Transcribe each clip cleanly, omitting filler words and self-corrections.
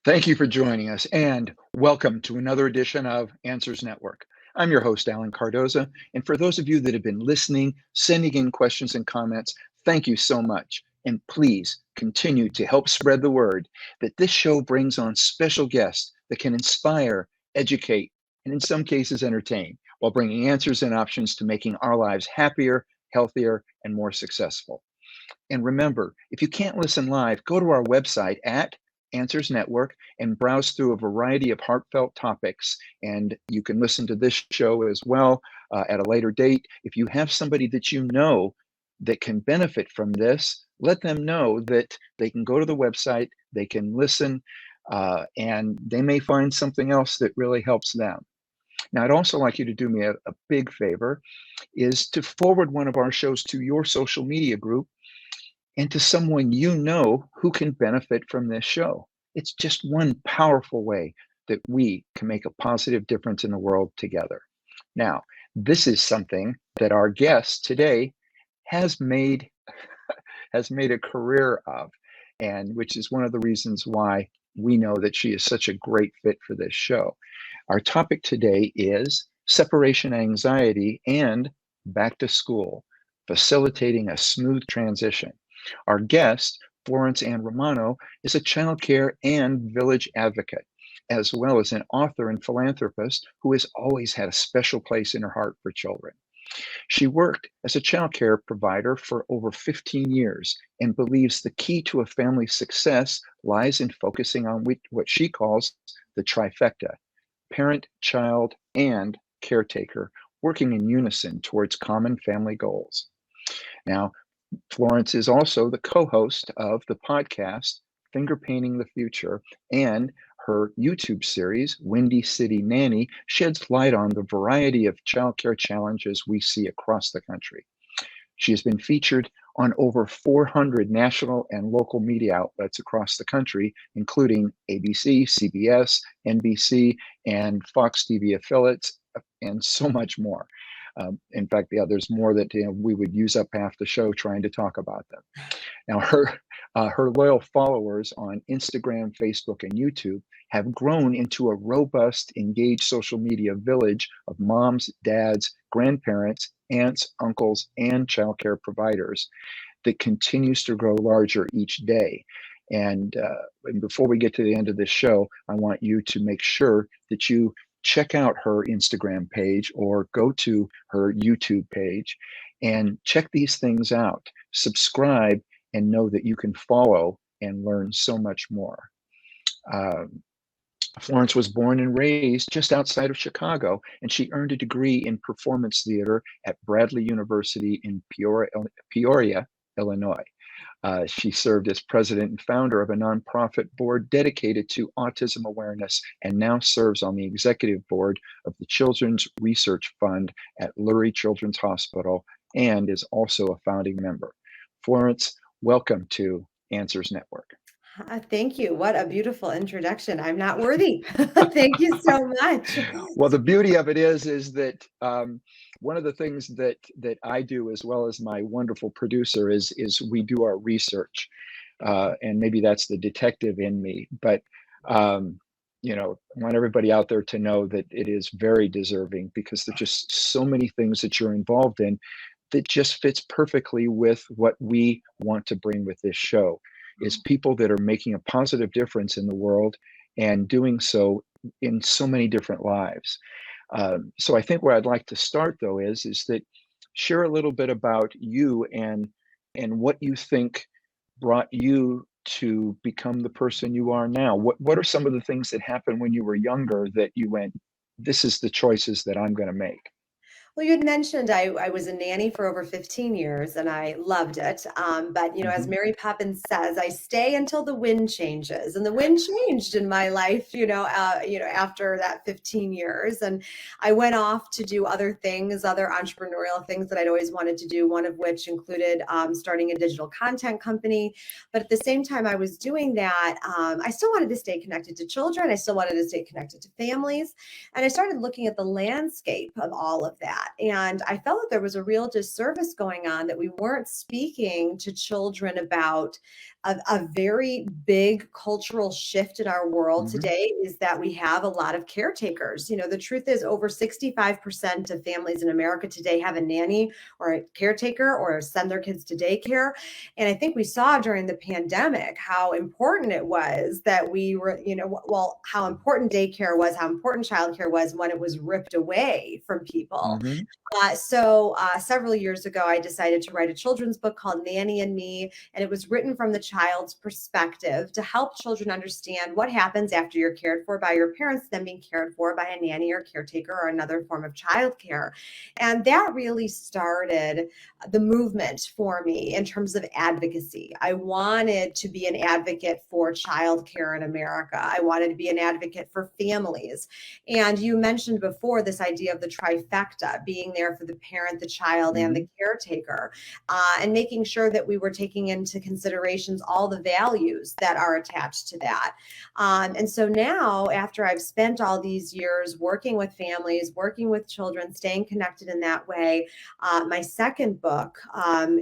Thank you for joining us and welcome to another edition of Answers Network. I'm your host, Alan Cardoza. And for those of you that have been listening, sending in questions and comments, thank you so much. And please continue to help spread the word that this show brings on special guests that can inspire, educate, and in some cases entertain, while bringing answers and options to making our lives happier, healthier, and more successful. And remember, if you can't listen live, go to our website at Answers Network and browse through a variety of heartfelt topics. And you can listen to this show as well at a later date. If you have somebody that you know that can benefit from this, let them know that they can go to the website, they can listen, and they may find something else that really helps them. Now, I'd also like you to do me a big favor, is to forward one of our shows to your social media group and to someone you know who can benefit from this show. It's just one powerful way that we can make a positive difference in the world together. Now, this is something that our guest today has made a career of, and which is one of the reasons why we know that she is such a great fit for this show. Our topic today is separation anxiety and back to school, facilitating a smooth transition. Our guest, Florence and Romano, is a child care and village advocate, as well as an author and philanthropist who has always had a special place in her heart for children. She worked as a child care provider for over 15 years and believes the key to a family's success lies in focusing on what she calls the trifecta: parent, child, and caretaker, working in unison towards common family goals. Now, Florence is also the co-host of the podcast Finger Painting the Future, and her YouTube series, Windy City Nanny, sheds light on the variety of childcare challenges we see across the country. She has been featured on over 400 national and local media outlets across the country, including ABC, CBS, NBC, and Fox TV affiliates, and so much more. In fact, yeah, there's more that we would use up half the show trying to talk about them. Now, her loyal followers on Instagram, Facebook, and YouTube have grown into a robust, engaged social media village of moms, dads, grandparents, aunts, uncles, and childcare providers that continues to grow larger each day. And before we get to the end of this show, I want you to make sure that you check out her Instagram page or go to her YouTube page and check these things out. Subscribe and know that you can follow and learn so much more. Florence was born and raised just outside of Chicago, and she earned a degree in performance theater at Bradley University in Peoria, Illinois. She served as president and founder of a nonprofit board dedicated to autism awareness, and now serves on the executive board of the Children's Research Fund at Lurie Children's Hospital, and is also a founding member. Florence, welcome to Answers Network. Thank you. What a beautiful introduction. I'm not worthy. Thank you so much. Well, the beauty of it is that one of the things that I do, as well as my wonderful producer, is we do our research, and maybe that's the detective in me. But I want everybody out there to know that it is very deserving, because there's just so many things that you're involved in that just fits perfectly with what we want to bring with this show. Is people that are making a positive difference in the world and doing so in so many different lives. So I think where I'd like to start, though, is that share a little bit about you and what you think brought you to become the person you are now. What are some of the things that happened when you were younger that you went, this is the choices that I'm going to make? Well, you had mentioned I was a nanny for over 15 years and I loved it. But, as Mary Poppins says, I stay until the wind changes. And the wind changed in my life, after that 15 years. And I went off to do other things, other entrepreneurial things that I'd always wanted to do, one of which included starting a digital content company. But at the same time I was doing that, I still wanted to stay connected to children. I still wanted to stay connected to families. And I started looking at the landscape of all of that. that. And I felt that there was a real disservice going on, that we weren't speaking to children about a very big cultural shift in our world Hmm. today, is that we have a lot of caretakers. The truth is over 65% of families in America today have a nanny or a caretaker or send their kids to daycare. And I think we saw during the pandemic how important it was that we were, well, how important daycare was, how important childcare was when it was ripped away from people. Hmm. So several years ago, I decided to write a children's book called Nanny and Me, and it was written from the child's perspective to help children understand what happens after you're cared for by your parents, then being cared for by a nanny or caretaker or another form of childcare. And that really started the movement for me in terms of advocacy. I wanted to be an advocate for childcare in America. I wanted to be an advocate for families. And you mentioned before this idea of the trifecta, being there for the parent, the child, and Hmm. the caretaker, and making sure that we were taking into considerations all the values that are attached to that. And so now, after I've spent all these years working with families, working with children, staying connected in that way, my second book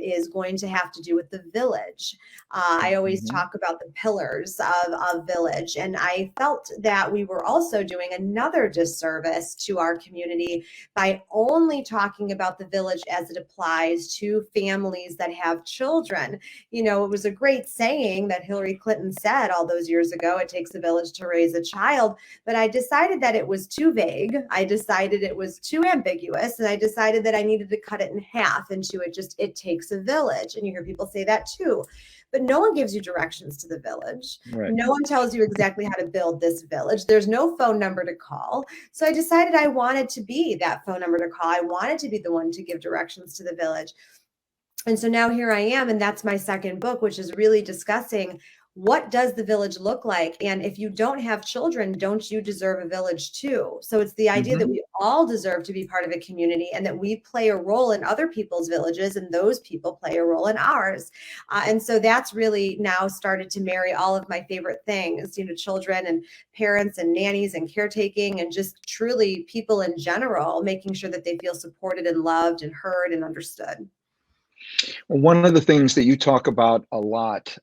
is going to have to do with the village. I always Hmm. talk about the pillars of village, and I felt that we were also doing another disservice to our community by only talking about the village as it applies to families that have children. It was a great saying that Hillary Clinton said all those years ago, it takes a village to raise a child. But I decided that it was too vague. I decided it was too ambiguous. And I decided that I needed to cut it in half into it takes a village. And you hear people say that too. But no one gives you directions to the village. Right. No one tells you exactly how to build this village. There's no phone number to call. So I decided I wanted to be that phone number to call. I wanted to be the one to give directions to the village. And so now here I am, and that's my second book, which is really discussing what does the village look like? And if you don't have children, don't you deserve a village too? So it's the idea that Hmm. we all deserve to be part of a community, and that we play a role in other people's villages, and those people play a role in ours. And so that's really now started to marry all of my favorite things, children and parents and nannies and caretaking, and just truly people in general, making sure that they feel supported and loved and heard and understood. Well, one of the things that you talk about a lot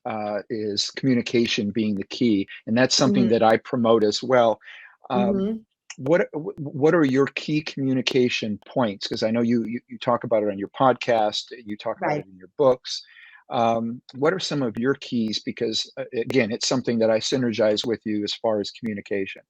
is communication being the key, and that's something Mhm. that I promote as well. Um, Mhm. what are your key communication points? Because I know you talk about it on your podcast, you talk about Right. it in your books. What are some of your keys? Because again, it's something that I synergize with you as far as communication.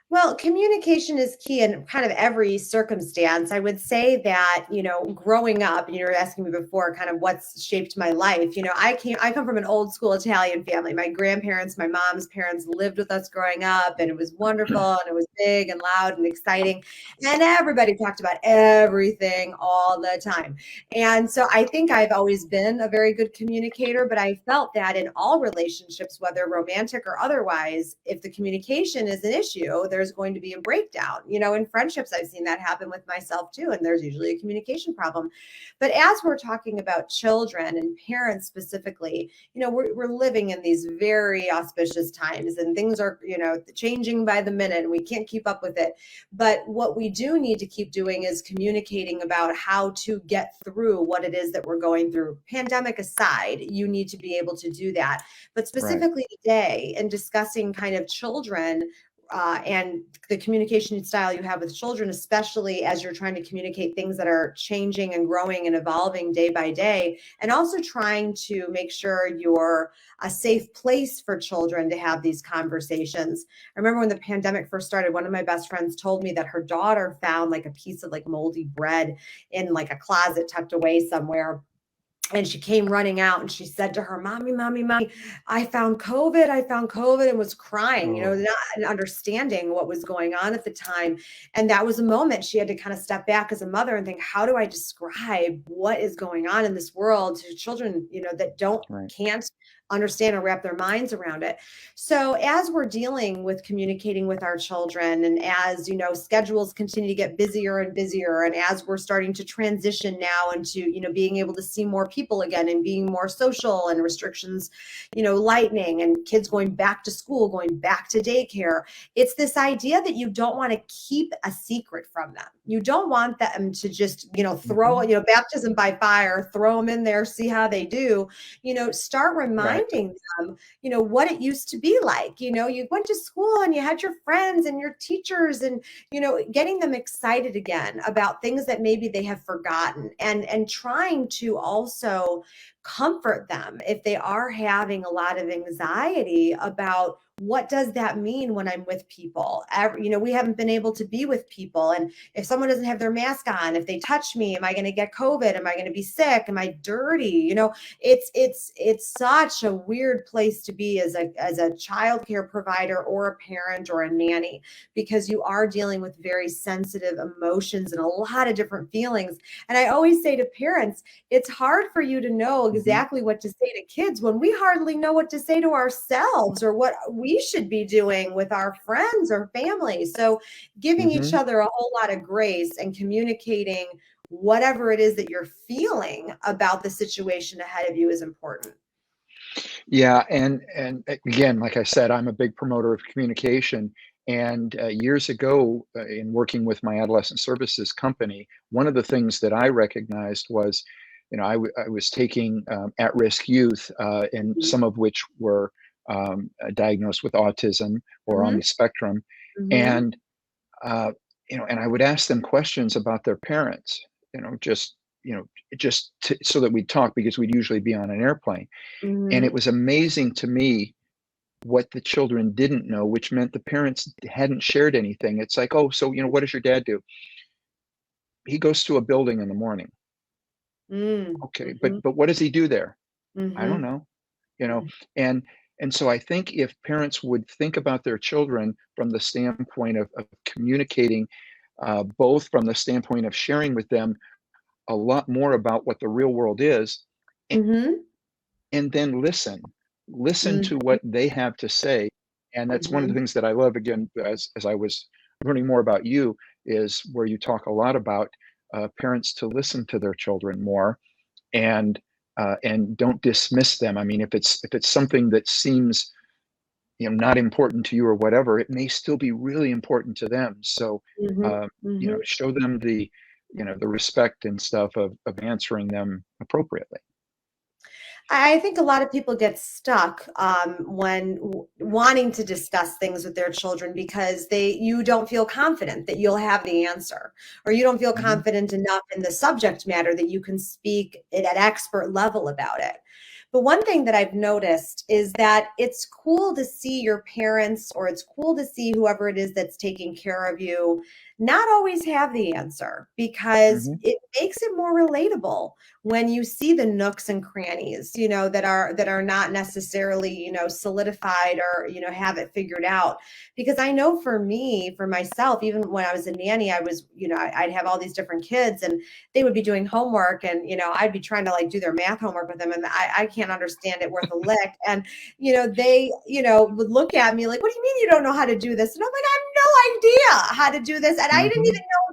Well, communication is key in kind of every circumstance. I would say that, growing up, and you were asking me before kind of what's shaped my life. I come from an old school Italian family. My grandparents, my mom's parents lived with us growing up, and it was wonderful, and it was big and loud and exciting. And everybody talked about everything all the time. And so I think I've always been a very good communicator, but I felt that in all relationships, whether romantic or otherwise, if the communication is an issue, there's going to be a breakdown. In friendships, I've seen that happen with myself too, and there's usually a communication problem. But as we're talking about children and parents specifically, we're living in these very auspicious times, and things are, changing by the minute, and we can't keep up with it. But what we do need to keep doing is communicating about how to get through what it is that we're going through. Pandemic aside, you need to be able to do that. But Right. specifically today, in discussing kind of children, and the communication style you have with children, especially as you're trying to communicate things that are changing and growing and evolving day by day, and also trying to make sure you're a safe place for children to have these conversations. I remember when the pandemic first started, one of my best friends told me that her daughter found like a piece of like moldy bread in like a closet tucked away somewhere. And she came running out and she said to her, Mommy, Mommy, Mommy, I found COVID. I found COVID, and was crying, Oh, not understanding what was going on at the time. And that was a moment she had to kind of step back as a mother and think, how do I describe what is going on in this world to children, that don't, right. can't understand or wrap their minds around it. So as we're dealing with communicating with our children, and as schedules continue to get busier and busier, and as we're starting to transition now into being able to see more people again and being more social, and restrictions lightening, and kids going back to school, going back to daycare, it's this idea that you don't want to keep a secret from them. You don't want them to just throw baptism by fire, throw them in there, see how they do. Start Right. reminding them, what it used to be like. You went to school and you had your friends and your teachers, and, getting them excited again about things that maybe they have forgotten, and trying to also comfort them if they are having a lot of anxiety about what does that mean when I'm with people. We haven't been able to be with people, and if someone doesn't have their mask on, if they touch me, am I going to get COVID? Am I going to be sick? Am I dirty? It's such a weird place to be as a child care provider or a parent or a nanny, because you are dealing with very sensitive emotions and a lot of different feelings. And I always say to parents, it's hard for you to know Hmm. exactly what to say to kids when we hardly know what to say to ourselves, or what we should be doing with our friends or family. So giving each Hmm. other a whole lot of grace and communicating whatever it is that you're feeling about the situation ahead of you is important. Yeah, and again, like I said, I'm a big promoter of communication. And years ago, in working with my adolescent services company, one of the things that I recognized was, I was taking at-risk youth, and some of which were diagnosed with autism or on Mm-hmm. the spectrum, Mm-hmm. and uh, and I would ask them questions about their parents, just so that we'd talk, because we'd usually be on an airplane. And it Mm-hmm. was amazing to me what the children didn't know, which meant the parents hadn't shared anything. It's like, "Oh, so, what does your dad do?" "He goes to a building in the morning." "Okay, Mm-hmm. but what does he do there?" "I don't Mm-hmm. know." You know, and so I think if parents would think about their children from the standpoint of communicating, both from the standpoint of sharing with them a lot more about what the real world is, Mm-hmm. and then listen to Mm-hmm. what they have to say. And that's one of the Mm-hmm. things that I love, again, as I was learning more about you, is where you talk a lot about parents to listen to their children more, and don't dismiss them. I mean, if it's something that seems not important to you or whatever, it may still be really important to them. So Mm-hmm. show them the respect and stuff of answering them appropriately. I think a lot of people get stuck when wanting to discuss things with their children, because you don't feel confident that you'll have the answer, or you don't feel Hmm. confident enough in the subject matter that you can speak it at expert level about it. But one thing that I've noticed is that it's cool to see your parents, or it's cool to see whoever it is that's taking care of you, not always have the answer, because Hmm. it makes it more relatable when you see the nooks and crannies, that are not necessarily, solidified, or, have it figured out. Because I know for me, for myself, even when I was a nanny, I was, I'd have all these different kids, and they would be doing homework, and, I'd be trying to like do their math homework with them, and I can't understand it worth a lick. And, they, would look at me like, what do you mean you don't know how to do this? And I'm like, I have no idea how to do this. And I didn't even Hmm. know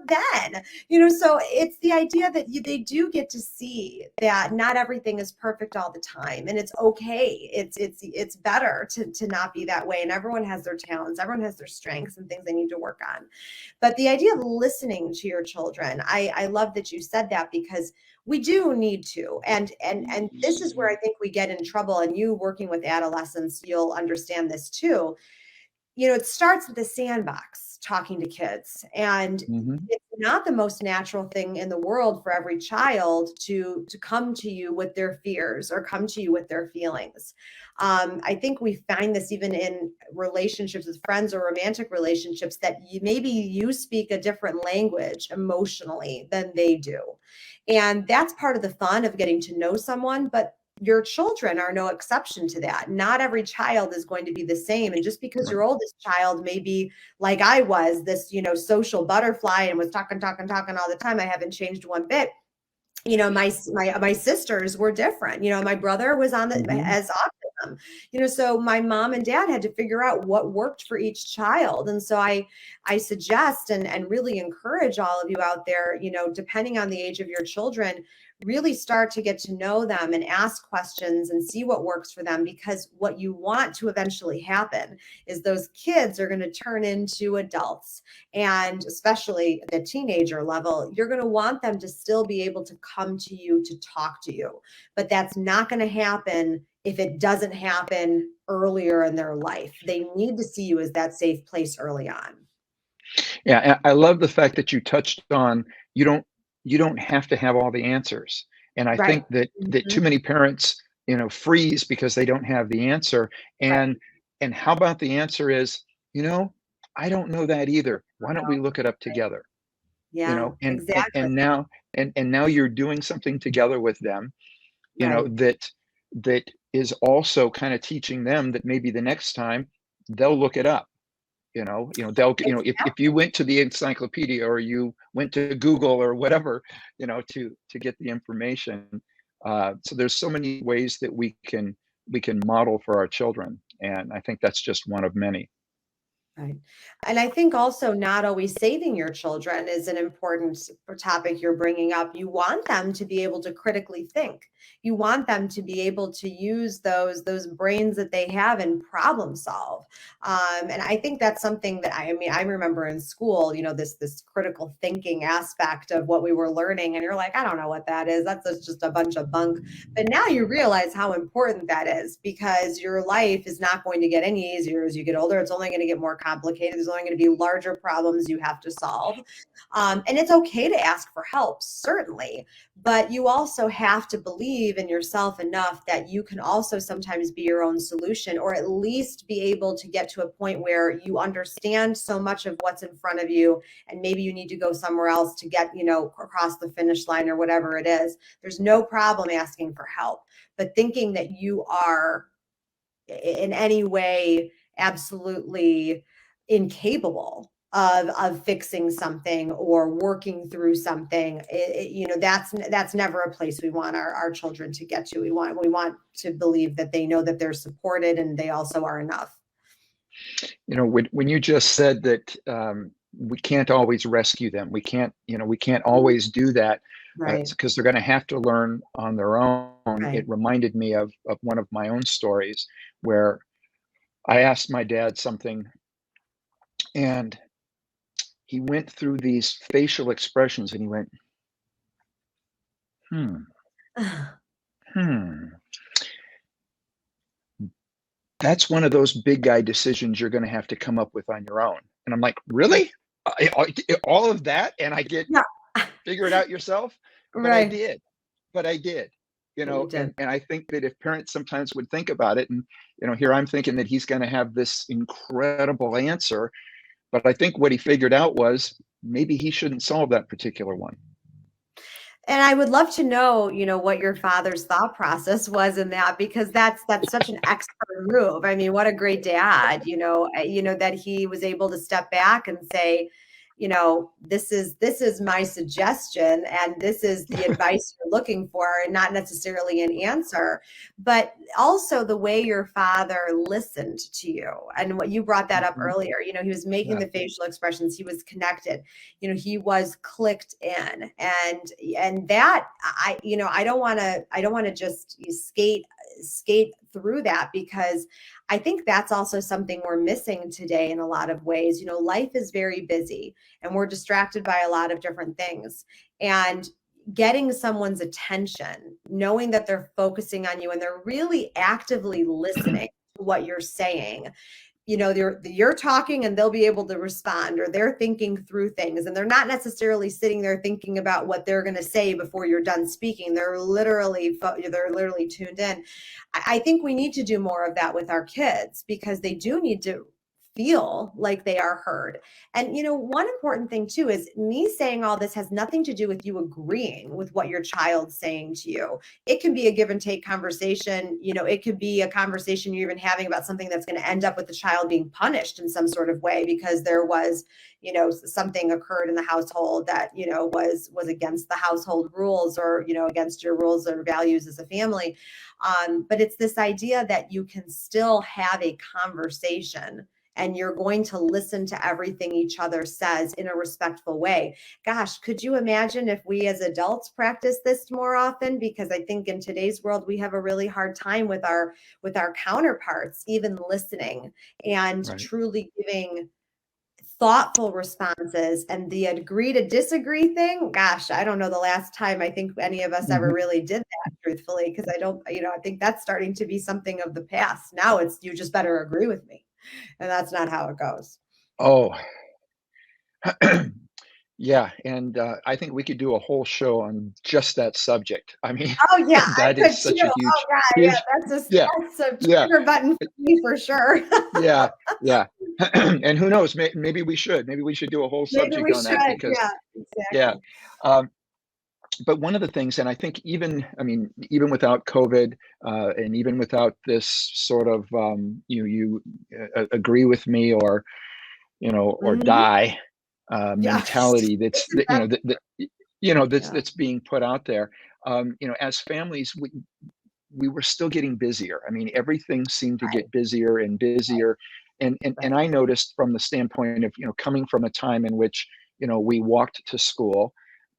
then. So it's the idea that they do get to see that not everything is perfect all the time, and it's okay. It's better to not be that way, and everyone has their talents, everyone has their strengths and things they need to work on. But the idea of listening to your children, I love that you said that, because we do need to. And this is where I think we get in trouble, and you working with adolescents, you'll understand this too. It starts with the sandbox, talking to kids. And Hmm. it's not the most natural thing in the world for every child to come to you with their fears, or come to you with their feelings. I think we find this even in relationships with friends or romantic relationships, that maybe you speak a different language emotionally than they do. And that's part of the fun of getting to know someone. But your children are no exception to that. Not every child is going to be the same. And just because Right. your oldest child may be like I was, this, social butterfly, and was talking, talking, talking all the time, I haven't changed one bit. My sisters were different. My brother was on the Hmm. as autism. them. So my mom and dad had to figure out what worked for each child. And so I suggest and really encourage all of you out there, depending on the age of your children, really start to get to know them and ask questions and see what works for them, because what you want to eventually happen is those kids are going to turn into adults. And especially at the teenager level, you're going to want them to still be able to come to you to talk to you. But that's not going to happen if it doesn't happen earlier in their life. They need to see you as that safe place early on. Yeah, I love the fact that you touched on you don't you don't have to have all the answers. And I Right. think that too Mhm. many parents, freeze because they don't have the answer. Right. And how about the answer is, you know, I don't know that either. Why don't we look it up together? Yeah, exactly. And now you're doing something together with them, Right. that is also kind of teaching them that maybe the next time they'll look it up. They'll, if you went to the encyclopedia or you went to Google or whatever, to get the information. So there's so many ways that we can model for our children, and I think that's just one of many. Right. And I think also not always saving your children is an important topic you're bringing up. You want them to be able to critically think. You want them to be able to use those brains that they have and problem solve. And I think that's something that I mean, I remember in school, this critical thinking aspect of what we were learning, and you're like, I don't know what that is. That's just a bunch of bunk. But now you realize how important that is, because your life is not going to get any easier as you get older. It's only going to get more complicated. There's only going to be larger problems you have to solve. And it's okay to ask for help, certainly. But you also have to believe in yourself enough that you can also sometimes be your own solution, or at least be able to get to a point where you understand so much of what's in front of you, and maybe you need to go somewhere else to get, across the finish line or whatever it is. There's no problem asking for help, but thinking that you are in any way absolutely incapable of fixing something or working through something, that's never a place we want our children to get to. We want to believe that they know that they're supported and they also are enough. When you just said that, we can't always rescue them, we can't always do that, Right. because they're going to have to learn on their own. Right. It reminded me of one of my own stories where I asked my dad something, and he went through these facial expressions, and he went, "Hmm, hmm, that's one of those big guy decisions you're gonna have to come up with on your own." And I'm like, "Really? All of that, and I get Yeah. figure it out yourself?" But I Right. did. But I did, You did. and I think that if parents sometimes would think about it, and, here I'm thinking that he's gonna have this incredible answer, but I think what he figured out was maybe he shouldn't solve that particular one. And I would love to know, what your father's thought process was in that, because that's such an expert move. I mean, what a great dad, that he was able to step back and say, this is my suggestion, and this is the advice you're looking for, and not necessarily an answer. But also the way your father listened to you, and what you brought that up Mhm. earlier, he was making Yeah. the facial expressions, he was connected, he was clicked in. And that I don't want to just skate through that, because I think that's also something we're missing today in a lot of ways. Life is very busy, and we're distracted by a lot of different things. And getting someone's attention, knowing that they're focusing on you and they're really actively listening to what you're saying, you're talking and they'll be able to respond, or they're thinking through things, and they're not necessarily sitting there thinking about what they're going to say before you're done speaking. They're literally tuned in. I think we need to do more of that with our kids, because they do need to feel like they are heard. And, one important thing too is me saying all this has nothing to do with you agreeing with what your child's saying to you. It can be a give and take conversation. It could be a conversation you're even having about something that's going to end up with the child being punished in some sort of way because there was, something occurred in the household that, was against the household rules or, against your rules or values as a family. But it's this idea that you can still have a conversation and you're going to listen to everything each other says in a respectful way. Gosh, could you imagine if we as adults practice this more often? Because I think in today's world, we have a really hard time with our counterparts, even listening and Right. truly giving thoughtful responses. And the agree to disagree thing, gosh, I don't know the last time I think any of us ever Mhm. really did that, truthfully, because I don't, I think that's starting to be something of the past. Now it's you just better agree with me. And that's not how it goes. Oh, yeah, and, I think we could do a whole show on just that subject. I mean, Oh yeah, I that could is too. such a Oh huge god, yeah, huge yeah, that's a yeah, trigger button for me for sure. yeah, yeah. And who knows, maybe we should. Maybe we should do a whole Maybe subject we on that should. because Yeah, yeah, exactly. um, but one of the things, and I think even without COVID, and even without this sort of, you agree with me or, or Mhm. die, Yes. mentality This that's is that, that. that's Yeah. that's being put out there. As families, we were still getting busier. I mean, everything seemed to Right, get busier and busier. And right, I noticed from the standpoint of, coming from a time in which, we walked to school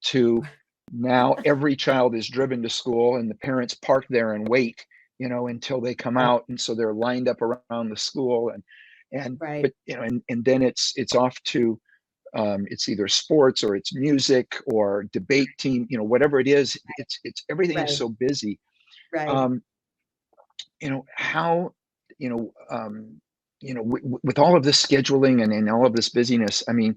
to now every child is driven to school and the parents park there and wait, until they come right, out. And so they're lined up around the school right, but, and then it's off to, it's either sports or it's music or debate team, whatever it is, it's everything is right, so busy. right. um, how, you know with all of this scheduling and all of this busyness, I mean,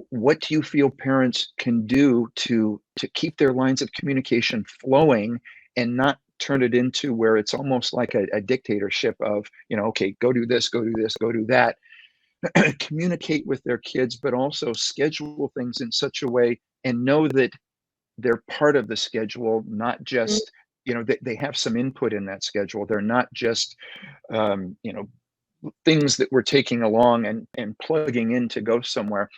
what do you feel parents can do to keep their lines of communication flowing and not turn it into where it's almost like a dictatorship of, okay, go do this, go do this, go do that. Communicate with their kids, but also schedule things in such a way and know that they're part of the schedule, not Mm. just, they have some input in that schedule. They're not just, um, you know, things that we're taking along and plugging in to go somewhere.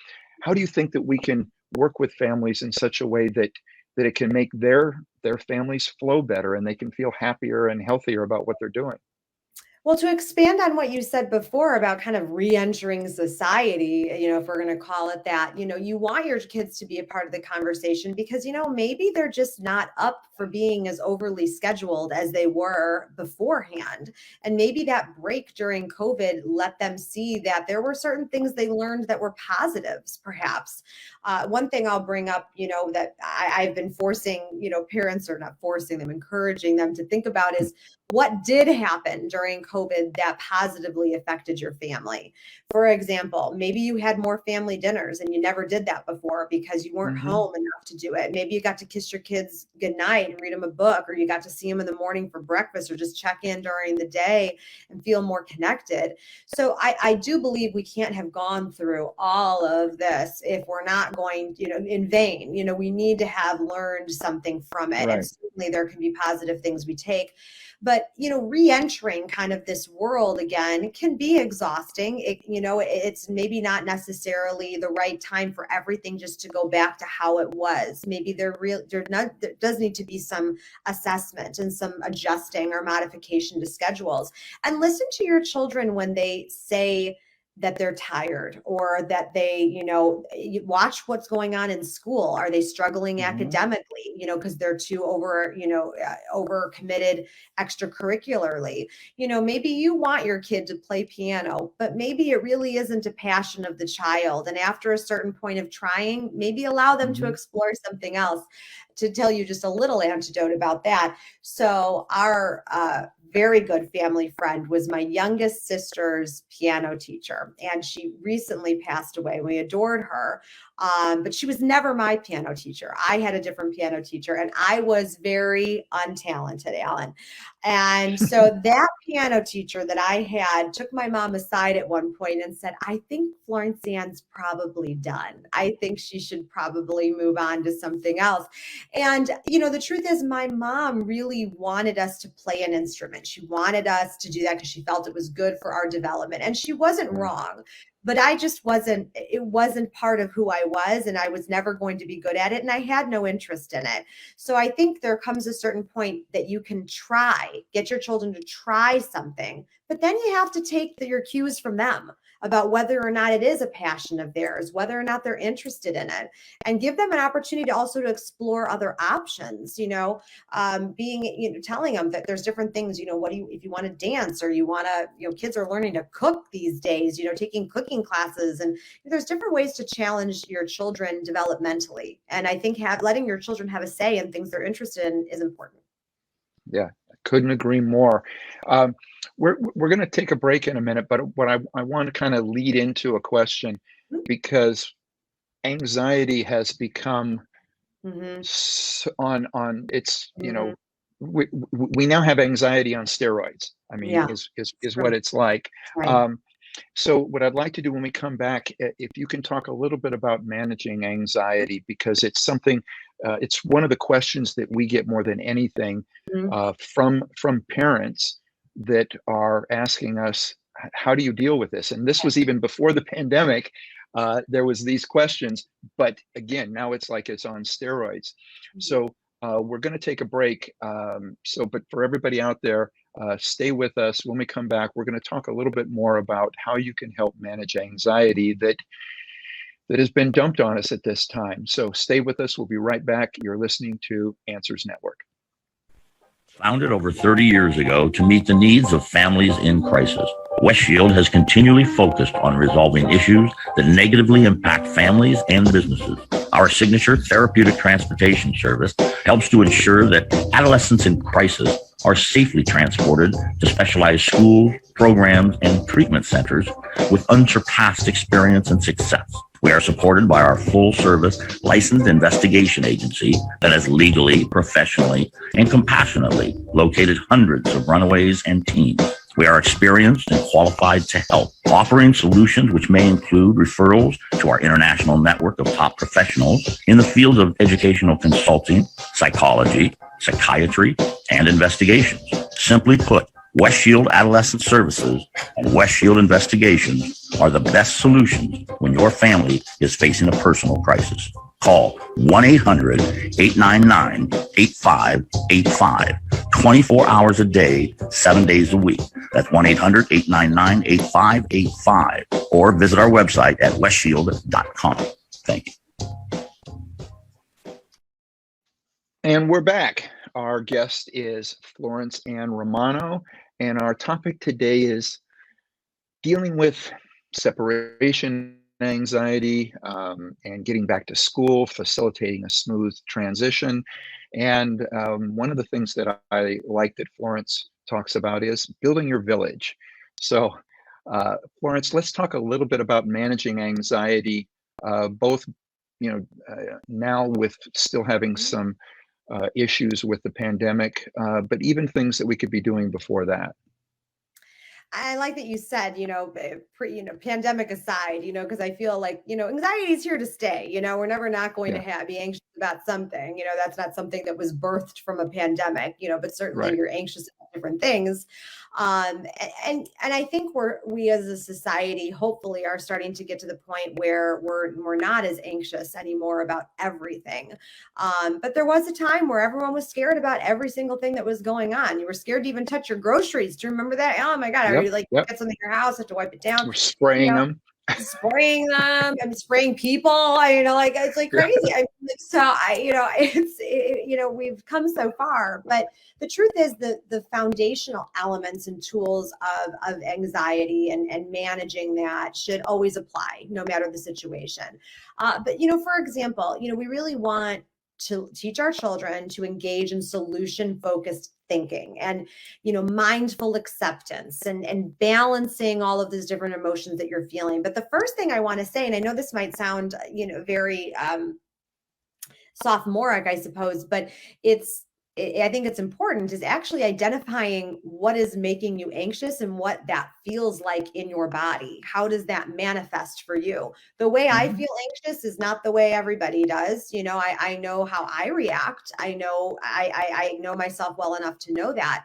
How do you think that we can work with families in such a way that it can make their families flow better and they can feel happier and healthier about what they're doing? Well, to expand on what you said before about kind of re-entering society, if we're going to call it that, you want your kids to be a part of the conversation because, maybe they're just not up for being as overly scheduled as they were beforehand. And maybe that break during COVID let them see that there were certain things they learned that were positives, perhaps. One thing I'll bring up, that I've been forcing, parents, or not forcing them, encouraging them to think about is what did happen during COVID that positively affected your family. For example, maybe you had more family dinners and you never did that before because you weren't Hmm. home enough to do it. Maybe you got to kiss your kids goodnight and read them a book, or you got to see them in the morning for breakfast, or just check in during the day and feel more connected. So I do believe we can't have gone through all of this if we're not going, in vain. We need to have learned something from it. And Right. certainly there can be positive things we take. But, re-entering kind of this world again can be exhausting. It's maybe not necessarily the right time for everything just to go back to how it was. Maybe there does need to be some assessment and some adjusting or modification to schedules. And listen to your children when they say that they're tired, or that they, you watch what's going on in school. Are they struggling Hmm. academically, because they're too over committed extracurricularly? Maybe you want your kid to play piano, but maybe it really isn't a passion of the child. And after a certain point of trying, maybe allow them to Hmm. explore something else. To tell you just a little anecdote about that. So our very good family friend was my youngest sister's piano teacher, and she recently passed away. We adored her, but she was never my piano teacher. I had a different piano teacher, and I was very untalented, Alan. And so that piano teacher that I had took my mom aside at one point and said, I think Florence Ann's probably done. I think she should probably move on to something else. And, the truth is, my mom really wanted us to play an instrument. She wanted us to do that because she felt it was good for our development. And she wasn't wrong. But I just it wasn't part of who I was, and I was never going to be good at it, and I had no interest in it. So I think there comes a certain point that you can get your children to try something, but then you have to take your cues from them about whether or not it is a passion of theirs, whether or not they're interested in it, and give them an opportunity to explore other options, telling them that there's different things, if you want to dance, or you want to, kids are learning to cook these days, taking cooking classes, and there's different ways to challenge your children developmentally. And I think letting your children have a say in things they're interested in is important. Yeah, I couldn't agree more. We're going to take a break in a minute, but what I want to kind of lead into a question, because anxiety has become on it's, we now have anxiety on steroids. I mean, is what it's like. Right. So what I'd like to do when we come back, if you can talk a little bit about managing anxiety, because it's something, it's one of the questions that we get more than anything from parents that are asking us, how do you deal with this? And this was even before the pandemic. There was these questions, but again, now it's like it's on steroids. So we're going to take a break. But for everybody out there, stay with us. When we come back, we're going to talk a little bit more about how you can help manage anxiety that has been dumped on us at this time. So stay with us. We'll be right back. You're listening to Answers Network. Founded over 30 years ago to meet the needs of families in crisis, West Shield has continually focused on resolving issues that negatively impact families and businesses. Our signature therapeutic transportation service helps to ensure that adolescents in crisis are safely transported to specialized schools, programs, and treatment centers with unsurpassed experience and success. We are supported by our full-service licensed investigation agency that has legally, professionally, and compassionately located hundreds of runaways and teens. We are experienced and qualified to help, offering solutions which may include referrals to our international network of top professionals in the fields of educational consulting, psychology, psychiatry, and investigations. Simply put, West Shield Adolescent Services and West Shield Investigations are the best solutions when your family is facing a personal crisis. Call 1-800-899-8585, 24 hours a day, 7 days a week. That's 1-800-899-8585, or visit our website at westshield.com. Thank you. And we're back. Our guest is Florence Ann Romano, and our topic today is dealing with separation anxiety and getting back to school, facilitating a smooth transition. And one of the things that I like that Florence talks about is building your village. So Florence, let's talk a little bit about managing anxiety, both now with still having some issues with the pandemic, but even things that we could be doing before that. I like that you said, pandemic aside, because I feel like, anxiety is here to stay. We're never not going to be anxious about something. That's not something that was birthed from a pandemic, but certainly you're anxious about different things. And I think we as a society hopefully are starting to get to the point where we're not as anxious anymore about everything. But there was a time where everyone was scared about every single thing that was going on. You were scared to even touch your groceries. Do you remember that? Oh my God, get something in your house, have to wipe it down. We're spraying them. Spraying them and spraying people. It's like crazy. We've come so far, but the truth is the foundational elements and tools of anxiety and managing that should always apply no matter the situation. But for example, we really want to teach our children to engage in solution-focused thinking and, mindful acceptance and balancing all of these different emotions that you're feeling. But the first thing I want to say, and I know this might sound, very sophomoric, I suppose, but I think it's important, is actually identifying what is making you anxious and what that feels like in your body. How does that manifest for you? The way I feel anxious is not the way everybody does. I know how I react. I know myself well enough to know that.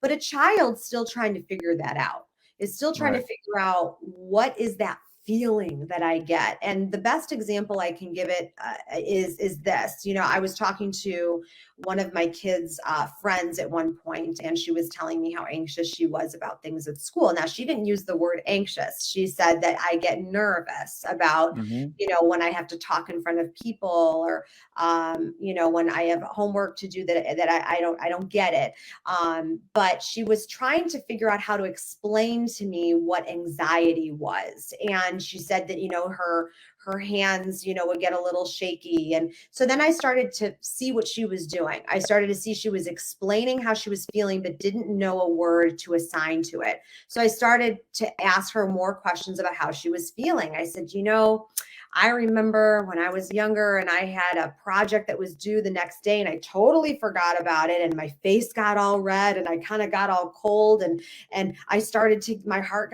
But a child's still trying to figure that out. Is still trying to figure out, what is that feeling that I get? And the best example I can give it is this. I was talking to one of my kids' friends at one point, and she was telling me how anxious she was about things at school. Now, she didn't use the word anxious. She said that I get nervous about, when I have to talk in front of people, or, when I have homework to do that I don't get it. But she was trying to figure out how to explain to me what anxiety was. And she said that, her hands, would get a little shaky. And so then I started to see what she was doing. I started to see she was explaining how she was feeling, but didn't know a word to assign to it. So I started to ask her more questions about how she was feeling. I said, I remember when I was younger and I had a project that was due the next day, and I totally forgot about it, and my face got all red and I kind of got all cold, and I started to, my heart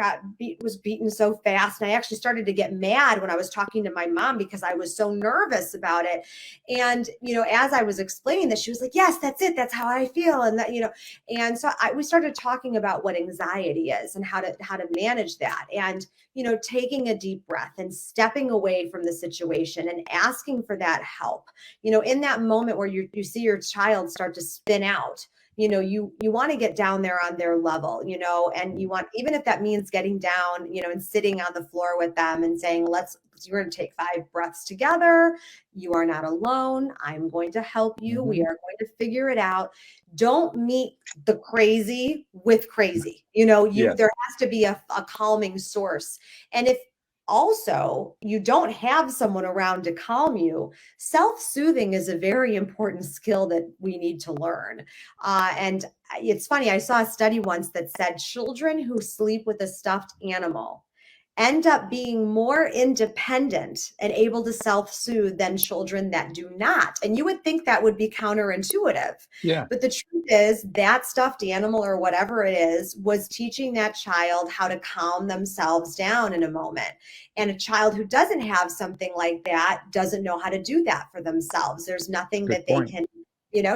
was beating so fast, and I actually started to get mad when I was talking to my mom because I was so nervous about it. And as I was explaining this, she was like, yes, that's it, that's how I feel. And that, and so we started talking about what anxiety is and how to manage that, and taking a deep breath and stepping away from the situation and asking for that help. In that moment where you see your child start to spin out, you want to get down there on their level, and you want, even if that means getting down, and sitting on the floor with them and saying, you're going to take 5 breaths together. You are not alone. I'm going to help you. We are going to figure it out. Don't meet the crazy with crazy. There has to be a calming source. And if also you don't have someone around to calm you, self-soothing is a very important skill that we need to learn. And it's funny, I saw a study once that said children who sleep with a stuffed animal end up being more independent and able to self-soothe than children that do not. And you would think that would be counterintuitive. Yeah. But the truth is that stuffed animal or whatever it is was teaching that child how to calm themselves down in a moment. And a child who doesn't have something like that doesn't know how to do that for themselves. There's nothing that they can,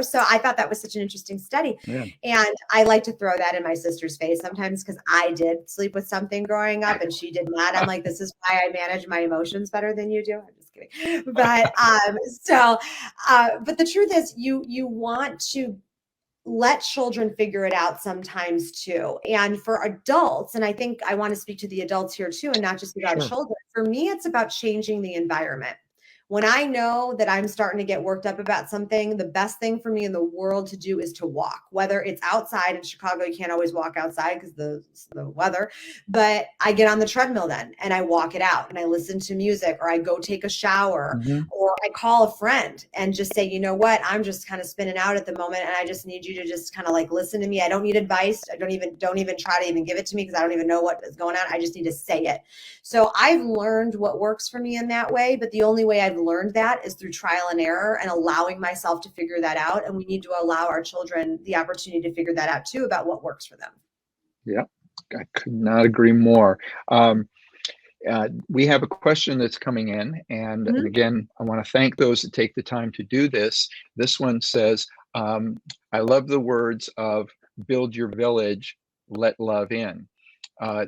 so I thought that was such an interesting study. Yeah. And I like to throw that in my sister's face sometimes, because I did sleep with something growing up and she did not. I'm like, this is why I manage my emotions better than you do. I'm just kidding. But but the truth is you want to let children figure it out sometimes too. And for adults, and I think I want to speak to the adults here too, and not just about children. For me, it's about changing the environment. When I know that I'm starting to get worked up about something, the best thing for me in the world to do is to walk, whether it's outside. In Chicago, you can't always walk outside because the weather, but I get on the treadmill then and I walk it out and I listen to music, or I go take a shower, or I call a friend and just say, you know what, I'm just kind of spinning out at the moment and I just need you to just kind of like listen to me. I don't need advice. I don't even try to even give it to me because I don't even know what is going on. I just need to say it. So I've learned what works for me in that way, but the only way I've learned that is through trial and error and allowing myself to figure that out. And we need to allow our children the opportunity to figure that out too, about what works for them. Yeah, I could not agree more. We have a question that's coming in, and again, I want to thank those that take the time to do this. This one says, I love the words of build your village, let love in.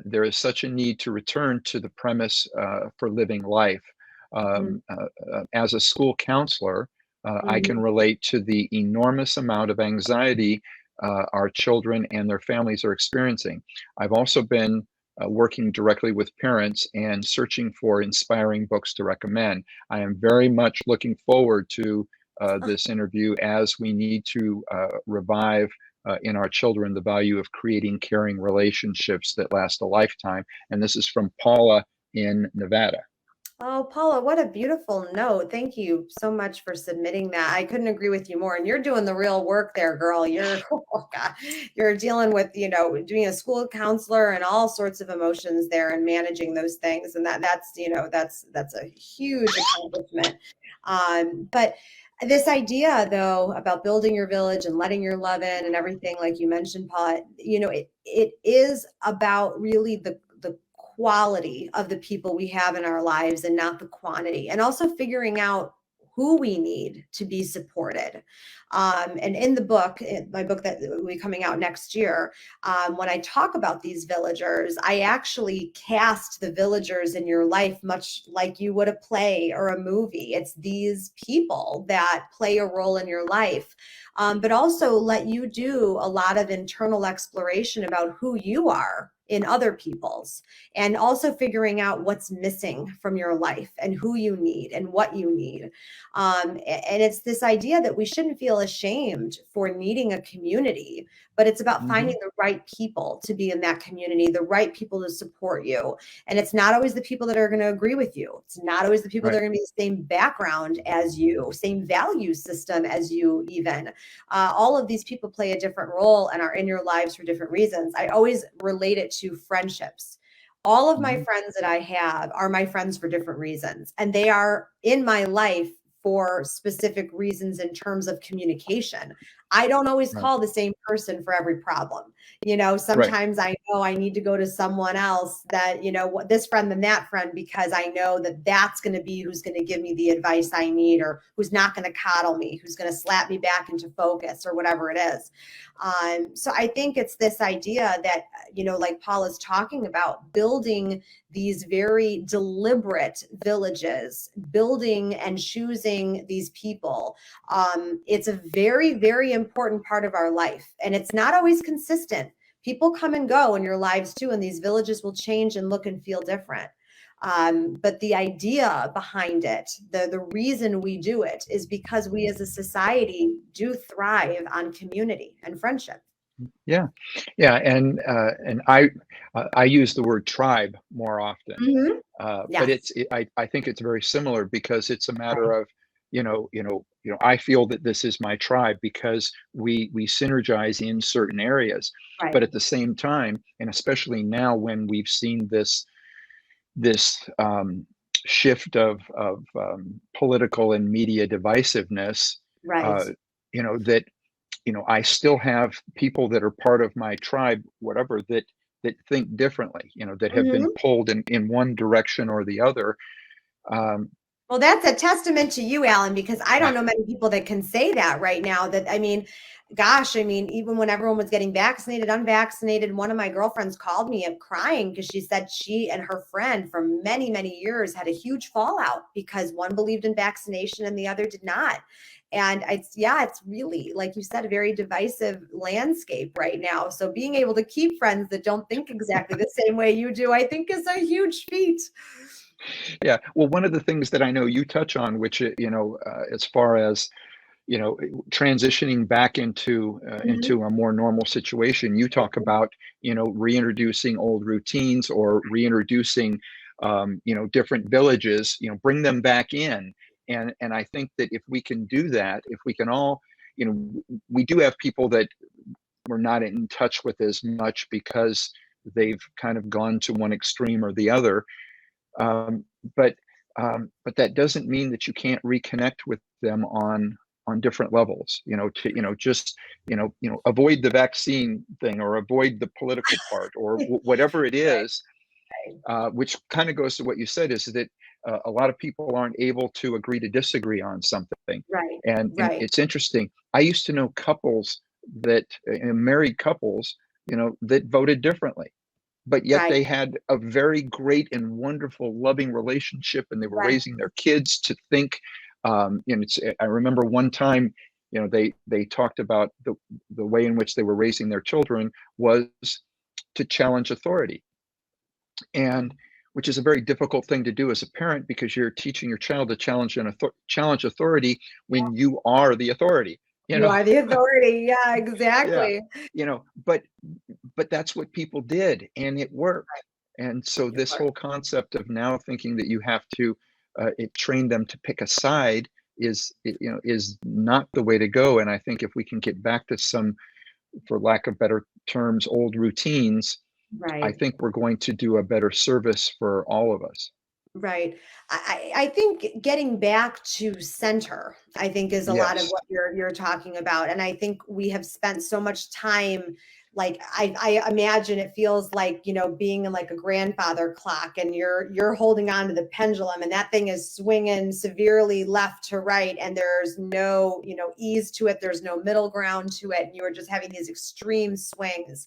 There is such a need to return to the premise for living life. As a school counselor, I can relate to the enormous amount of anxiety our children and their families are experiencing. I've also been working directly with parents and searching for inspiring books to recommend. I am very much looking forward to this interview, as we need to revive in our children the value of creating caring relationships that last a lifetime. And this is from Paula in Nevada. Oh, Paula, what a beautiful note. Thank you so much for submitting that. I couldn't agree with you more. And you're doing the real work there, girl. You're, oh God, you're dealing with, doing a school counselor and all sorts of emotions there and managing those things. And that's a huge accomplishment. But this idea though about building your village and letting your love in and everything, like you mentioned, Paula, it is about really the quality of the people we have in our lives and not the quantity, and also figuring out who we need to be supported. And in the book, in my book that will be coming out next year, when I talk about these villagers, I actually cast the villagers in your life much like you would a play or a movie. It's these people that play a role in your life, but also let you do a lot of internal exploration about who you are in other people's, and also figuring out what's missing from your life and who you need and what you need. And it's this idea that we shouldn't feel ashamed for needing a community, but it's about finding the right people to be in that community, the right people to support you. And it's not always the people that are going to agree with you. It's not always the people that are going to be the same background as you, same value system as you even. All of these people play a different role and are in your lives for different reasons. I always relate it to friendships. All of my friends that I have are my friends for different reasons, and they are in my life for specific reasons in terms of communication. I don't always call the same person for every problem. Sometimes I know I need to go to someone else that, this friend than that friend, because I know that that's going to be who's going to give me the advice I need, or who's not going to coddle me, who's going to slap me back into focus, or whatever it is. So I think it's this idea that, like Paul is talking about, building these very deliberate villages, building and choosing these people. It's a very, very important part of our life. And it's not always consistent. People come and go in your lives too, and these villages will change and look and feel different. But the idea behind it, the reason we do it, is because we as a society do thrive on community and friendship. Yeah, and I use the word tribe more often, but Yes. I think it's very similar, because it's a matter Right. of, I feel that this is my tribe because we synergize in certain areas, Right. but at the same time, and especially now when we've seen this shift of political and media divisiveness, Right. uh, that I still have people that are part of my tribe, whatever, that think differently, that have been Mhm. pulled in one direction or the other. Um, Well, that's a testament to you, Alan, because I don't know many people that can say that right now. That, I mean, gosh, I mean, even when everyone was getting vaccinated, unvaccinated, one of my girlfriends called me up crying because she said she and her friend for many, many years had a huge fallout because one believed in vaccination and the other did not. And it's really, like you said, a very divisive landscape right now. So being able to keep friends that don't think exactly the same way you do, I think is a huge feat. yeah, well, one of the things that I know you touch on, which as far as transitioning back into a more normal situation, you talk about reintroducing old routines, or reintroducing different villages, bring them back in. And I think that if we can do that, if we can all, we do have people that we're not in touch with as much because they've kind of gone to one extreme or the other. um, but but that doesn't mean that you can't reconnect with them on different levels. To just avoid the vaccine thing, or avoid the political part, or whatever it Right. is. Which kind of goes to what you said, is that a lot of people aren't able to agree to disagree on something. Right. And Right. it's interesting. I used to know couples that married couples, that voted differently, but yet Right. they had a very great and wonderful, loving relationship, and they were Right. raising their kids to think. I remember one time, they talked about the way in which they were raising their children was to challenge authority, and which is a very difficult thing to do as a parent, because you're teaching your child to challenge authority when you are the authority. You You know, are the authority. Yeah, yeah, exactly. but that's what people did, and it worked. And so this whole concept of now thinking that you have to train them to pick a side is not the way to go. And I think if we can get back to some, for lack of better terms, old routines, I Right. think we're going to do a better service for all of us. Right. I think getting back to center, I think, is a lot of Yes. what you're talking about. And I think we have spent so much time, like I imagine it feels like, being in like a grandfather clock, and you're holding on to the pendulum, and that thing is swinging severely left to right, and there's no, ease to it, there's no middle ground to it, and you are just having these extreme swings.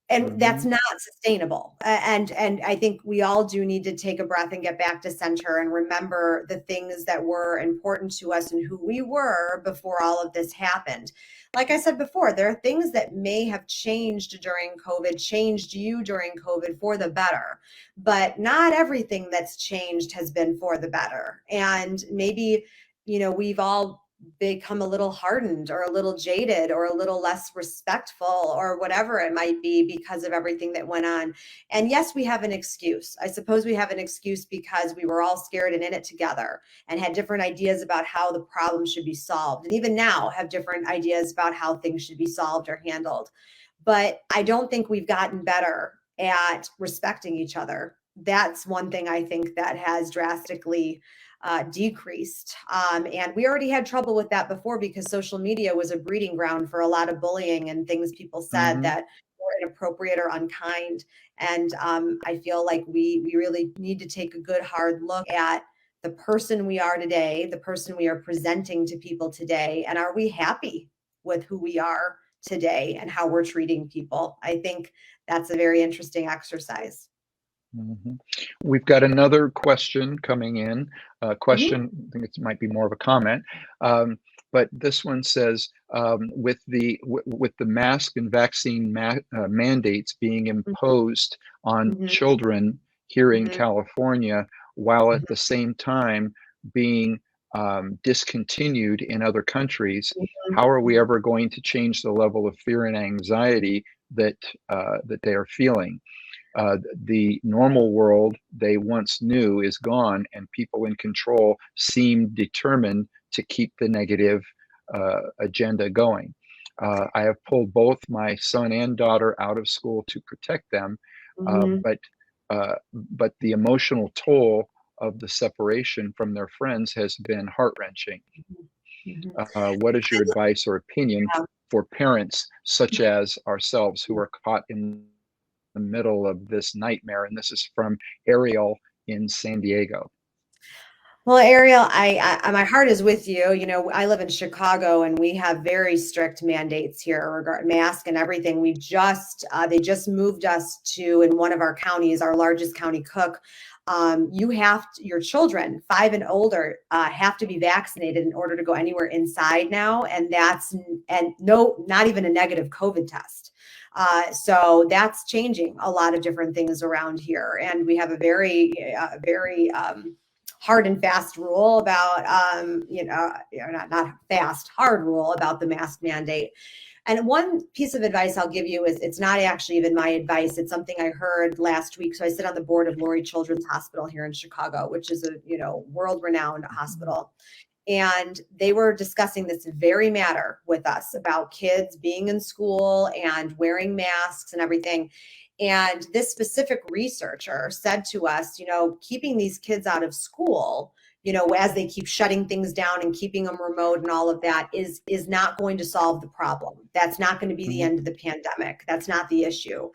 And that's Mm-hmm. not sustainable. And I think we all do need to take a breath and get back to center and remember the things that were important to us and who we were before all of this happened. Like I said before, there are things that may have changed during COVID, changed you during COVID for the better, but not everything that's changed has been for the better. And maybe, we've all become a little hardened or a little jaded or a little less respectful or whatever it might be because of everything that went on. And yes, we have an excuse. I suppose we have an excuse because we were all scared and in it together and had different ideas about how the problem should be solved. And even now have different ideas about how things should be solved or handled. But I don't think we've gotten better at respecting each other. That's one thing I think that has drastically decreased. And we already had trouble with that before because social media was a breeding ground for a lot of bullying and things people said Mm-hmm. that were inappropriate or unkind. And I feel like we really need to take a good hard look at the person we are today, the person we are presenting to people today, and are we happy with who we are today and how we're treating people? I think that's a very interesting exercise. Mm-hmm. We've got another question coming in. Mhm. Question, I think it might be more of a comment, but this one says, with the mask and vaccine mandates being imposed on Mhm. children here in Mhm. California, while Mhm. at the same time being discontinued in other countries, how Mhm. are we Mhm. ever going to change the level of fear and anxiety that they are feeling? The normal world they once knew is gone, and people in control seem determined to keep the negative agenda going. I have pulled both my son and daughter out of school to protect them, uh, Mhm. but but the emotional toll of the separation from their friends has been heart-wrenching. Mhm. What is your advice or opinion Yeah. for parents such as ourselves who are caught in the middle of this nightmare? And this is from Ariel in San Diego. Well, Ariel, my heart is with you. I live in Chicago, and we have very strict mandates here regarding mask and everything. They just moved us to, in one of our counties, our largest county, Cook. Your children 5 and older have to be vaccinated in order to go anywhere inside now, and no, not even a negative COVID test. So that's changing a lot of different things around here, and we have a very hard and fast rule about not fast, hard rule about the mask mandate. And one piece of advice I'll give you is, it's not actually even my advice, it's something I heard last week. So I sit on the board of Lurie Children's Hospital here in Chicago, which is a world renowned hospital. And they were discussing this very matter with us about kids being in school and wearing masks and everything. And this specific researcher said to us, keeping these kids out of school, as they keep shutting things down and keeping them remote and all of that is not going to solve the problem. That's not going to be the Mhm. end of the pandemic. That's not the issue.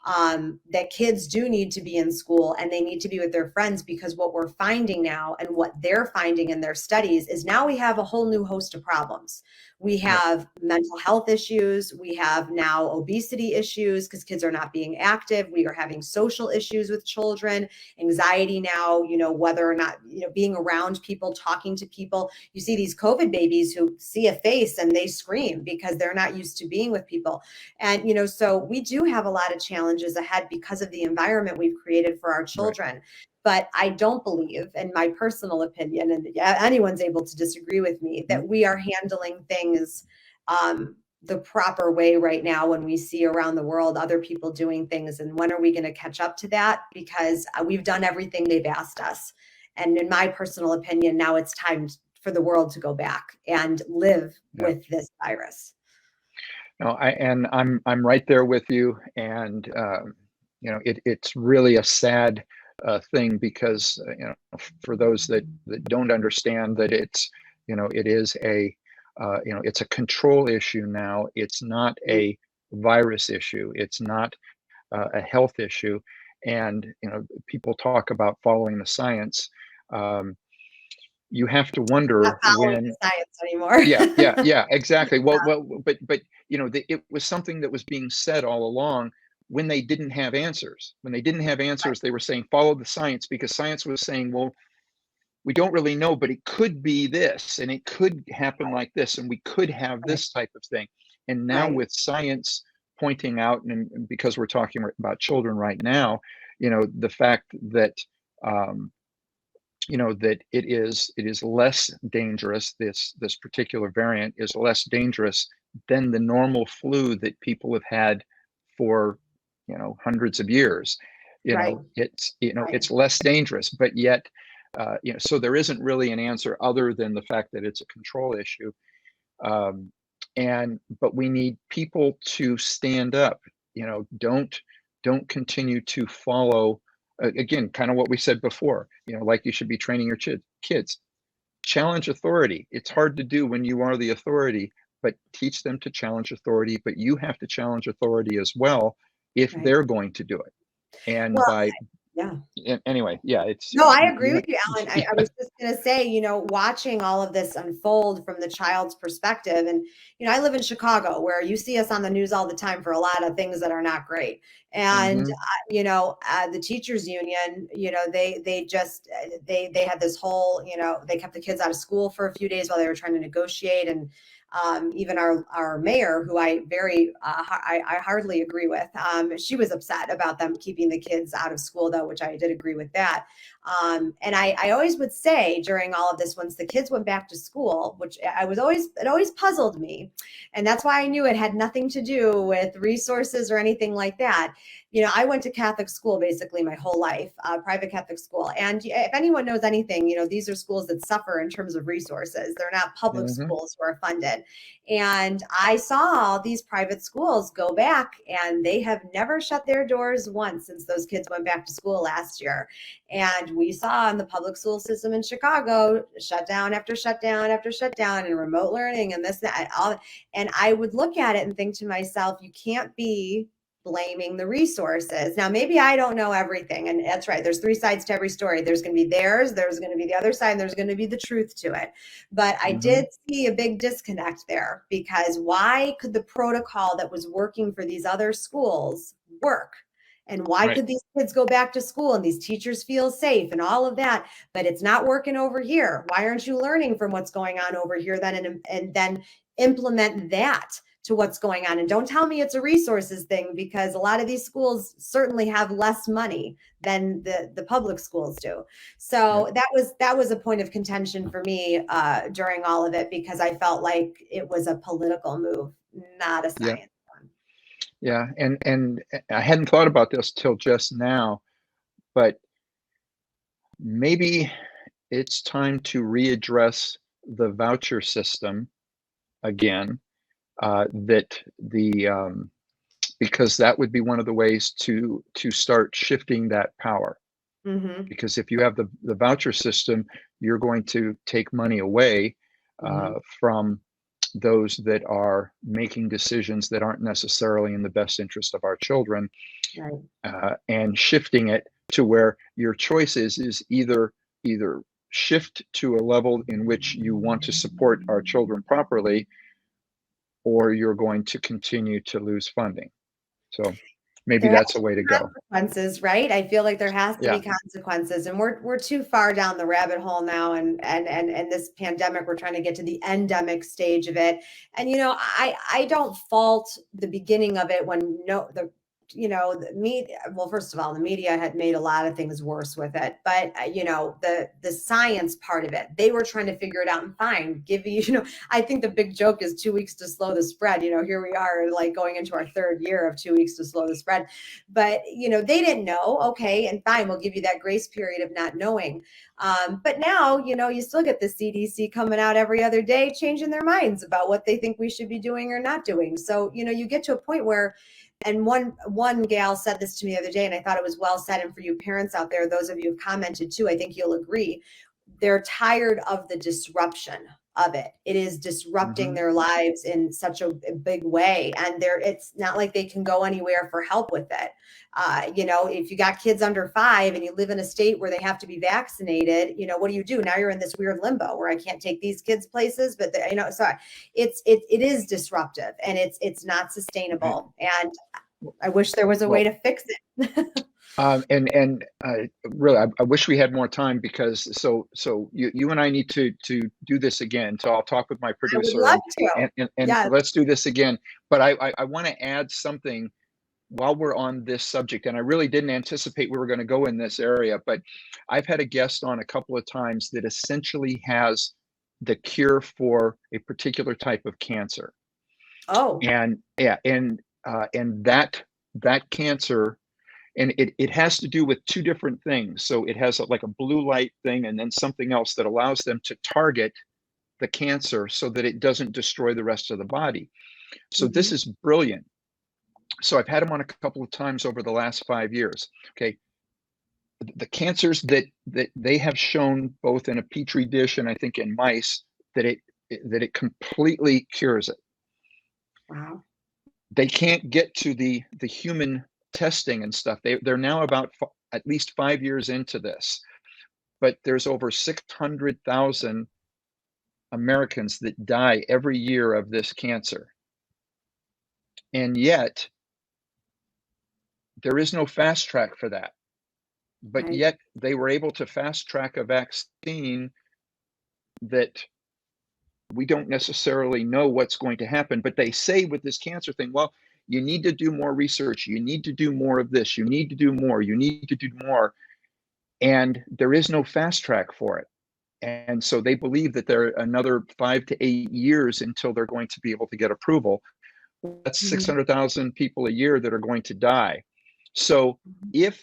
That kids do need to be in school and they need to be with their friends, because what we're finding now and what they're finding in their studies is now we have a whole new host of problems. We Yep. have mental health issues. We have now obesity issues because kids are not being active. We are having social issues with children, anxiety now, whether or not, being around people, talking to people. You see these COVID babies who see a face and they scream because they're not used to being with people. And, so we do have a lot of challenges ahead because of the environment we've created for our Right. children. But I don't believe, in my personal opinion, and anyone's able to disagree with me, that we are handling things the proper way right now when we see around the world other people doing things, and when are we going to catch up to that? Because we've done everything they've asked us. And in my personal opinion, now it's time for the world to go back and live with this virus. No, I'm right there with you, and it's really a sad thing, because for those that don't understand that it is it's a control issue now. It's not a virus issue. It's not a health issue, and people talk about following the science. You have to wonder Not following when. the science anymore. Yeah, exactly. Well, but it was something that was being said all along when they didn't have answers. When they didn't have answers, they were saying follow the science, because science was saying, well, we don't really know, but it could be this, and it could happen like this, and we could have this type of thing. And now with science pointing out, and because we're talking about children right now, the fact that that it is less dangerous. This particular variant is less dangerous than the normal flu that people have had for hundreds of years. It's less dangerous, but yet so there isn't really an answer other than the fact that it's a control issue. But we need people to stand up. Don't continue to follow. Again, kind of what we said before, like you should be training your kids. Challenge authority. It's hard to do when you are the authority, but teach them to challenge authority. But you have to challenge authority as well if they're going to do it. And anyway, it's. No, I agree with you, Alan. I was just going to say, watching all of this unfold from the child's perspective. And, I live in Chicago, where you see us on the news all the time for a lot of things that are not great. And, the teachers union, they had this whole, they kept the kids out of school for a few days while they were trying to negotiate. And even our mayor, who I hardly agree with, she was upset about them keeping the kids out of school, though, which I did agree with that. And I always would say during all of this, once the kids went back to school, which it always puzzled me. And that's why I knew it had nothing to do with resources or anything like that. I went to Catholic school basically my whole life, private Catholic school. And if anyone knows anything, these are schools that suffer in terms of resources. They're not public schools who are funded. And I saw these private schools go back, and they have never shut their doors once since those kids went back to school last year. And we saw in the public school system in Chicago, shutdown after shutdown after shutdown, and remote learning and this, that, all. And I would look at it and think to myself, you can't be blaming the resources. Now, maybe I don't know everything. And that's right. There's three sides to every story. There's going to be theirs, there's going to be the other side, and there's going to be the truth to it. But I did see a big disconnect there, because why could the protocol that was working for these other schools work? And why could these kids go back to school and these teachers feel safe and all of that, but it's not working over here? Why aren't you learning from what's going on over here then, and then implement that to what's going on? And don't tell me it's a resources thing, because a lot of these schools certainly have less money than the public schools do. So that was a point of contention for me during all of it, because I felt like it was a political move, not a science one. Yeah, and I hadn't thought about this till just now, but maybe it's time to readdress the voucher system again. Because that would be one of the ways to start shifting that power. Because if you have the voucher system, you're going to take money away from those that are making decisions that aren't necessarily in the best interest of our children, and shifting it to where your choice is either shift to a level in which you want to support our children properly, or you're going to continue to lose funding. So maybe that's a way to go. Consequences, right? I feel like there has to be consequences, and we're too far down the rabbit hole now. And this pandemic, we're trying to get to the endemic stage of it. And I don't fault the beginning of it when the the media, well, first of all, the media had made a lot of things worse with it, but the science part of it, they were trying to figure it out and fine, give you, I think the big joke is 2 weeks to slow the spread. Here we are, like, going into our third year of 2 weeks to slow the spread, but they didn't know. Okay, and fine, we'll give you that grace period of not knowing. But now, you still get the CDC coming out every other day, changing their minds about what they think we should be doing or not doing. So, you get to a point where, and one gal said this to me the other day, and I thought it was well said. And for you parents out there, those of you who've commented too, I think you'll agree. They're tired of the disruption of it. It is disrupting their lives in such a big way. And it's not like they can go anywhere for help with it. If you got kids under 5 and you live in a state where they have to be vaccinated, what do? Now you're in this weird limbo where I can't take these kids places, but so it is disruptive, and it's not sustainable. And I wish there was a way to fix it. Really, I wish we had more time, because so you and I need to do this again. So I'll talk with my producer. I would love to. And yes. Let's do this again. But I want to add something while we're on this subject. And I really didn't anticipate we were going to go in this area, but I've had a guest on a couple of times that essentially has the cure for a particular type of cancer. Oh. And that cancer. And it has to do with 2 different things. So it has like a blue light thing, and then something else that allows them to target the cancer so that it doesn't destroy the rest of the body. So this is brilliant. So I've had him on a couple of times over the last 5 years. Okay. The cancers that they have shown, both in a petri dish and I think in mice, that it completely cures it. Wow. They can't get to the human testing and stuff. They're now about at least 5 years into this, but there's over 600,000 Americans that die every year of this cancer. And yet there is no fast track for that. But right. Yet they were able to fast track a vaccine that we don't necessarily know what's going to happen. But they say with this cancer thing, well, you need to do more research. You need to do more of this. You need to do more. You need to do more. And there is no fast track for it. And so they believe that there are another 5 to 8 years until they're going to be able to get approval. That's 600,000 people a year that are going to die. So if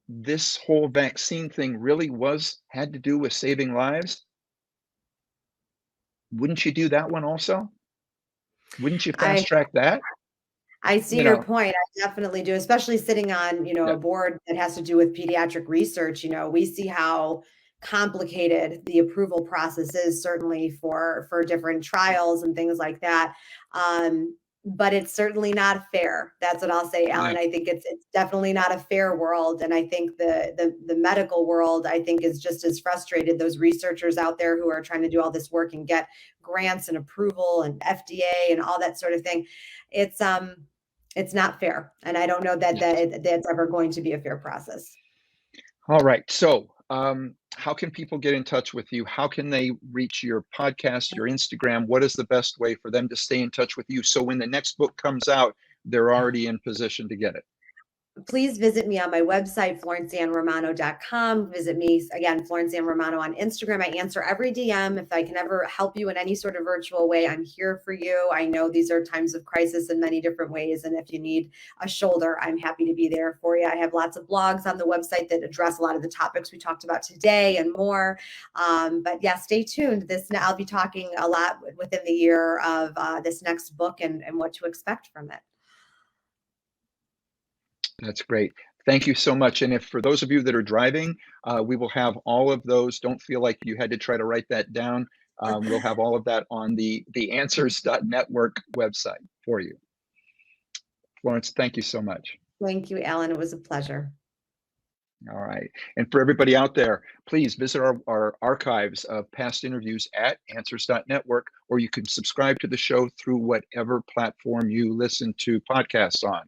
this whole vaccine thing really had to do with saving lives, wouldn't you do that one also? Wouldn't you fast track that? I see your point. I definitely do, especially sitting on, a board that has to do with pediatric research. We see how complicated the approval process is, certainly for different trials and things like that. But it's certainly not fair. That's what I'll say, Alan. I think it's definitely not a fair world. And I think the medical world, I think, is just as frustrated. Those researchers out there who are trying to do all this work and get grants and approval and FDA and all that sort of thing. It's not fair. And I don't know that that's ever going to be a fair process. All right. So how can people get in touch with you? How can they reach your podcast, your Instagram? What is the best way for them to stay in touch with you, so when the next book comes out, they're already in position to get it? Please visit me on my website, florenceanromano.com. Visit me, again, Florence Ann Romano on Instagram. I answer every DM. If I can ever help you in any sort of virtual way, I'm here for you. I know these are times of crisis in many different ways. And if you need a shoulder, I'm happy to be there for you. I have lots of blogs on the website that address a lot of the topics we talked about today and more. But yeah, stay tuned. I'll be talking a lot within the year of this next book and what to expect from it. That's great. Thank you so much. And if for those of you that are driving, we will have all of those. Don't feel like you had to try to write that down. We'll have all of that on the answers.network website for you. Florence, thank you so much. Thank you, Alan. It was a pleasure. All right. And for everybody out there, please visit our archives of past interviews at answers.network, or you can subscribe to the show through whatever platform you listen to podcasts on.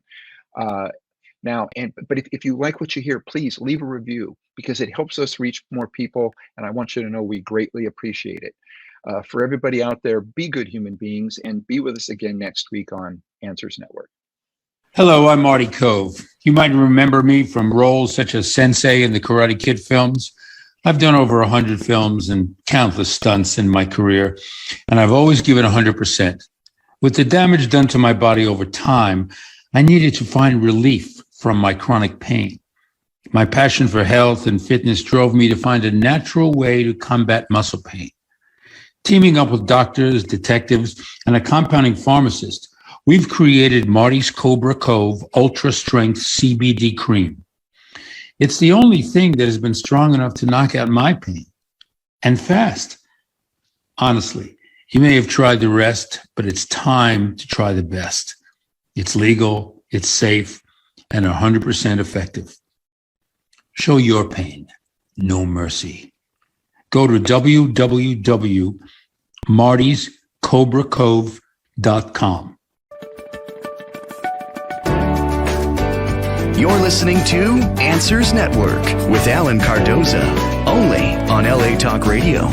But if you like what you hear, please leave a review, because it helps us reach more people. And I want you to know we greatly appreciate it. For everybody out there, be good human beings, and be with us again next week on Answers Network. Hello, I'm Marty Cove. You might remember me from roles such as Sensei in the Karate Kid films. I've done over 100 films and countless stunts in my career, and I've always given 100%. With the damage done to my body over time, I needed to find relief from my chronic pain. My passion for health and fitness drove me to find a natural way to combat muscle pain. Teaming up with doctors, detectives, and a compounding pharmacist, we've created Marty's Cobra Cove Ultra Strength CBD Cream. It's the only thing that has been strong enough to knock out my pain, and fast. Honestly, you may have tried the rest, but it's time to try the best. It's legal, it's safe, and 100% effective. Show your pain, no mercy. Go to www.martyscobracove.com. You're listening to Answers Network with Alan Cardoza, only on LA Talk Radio.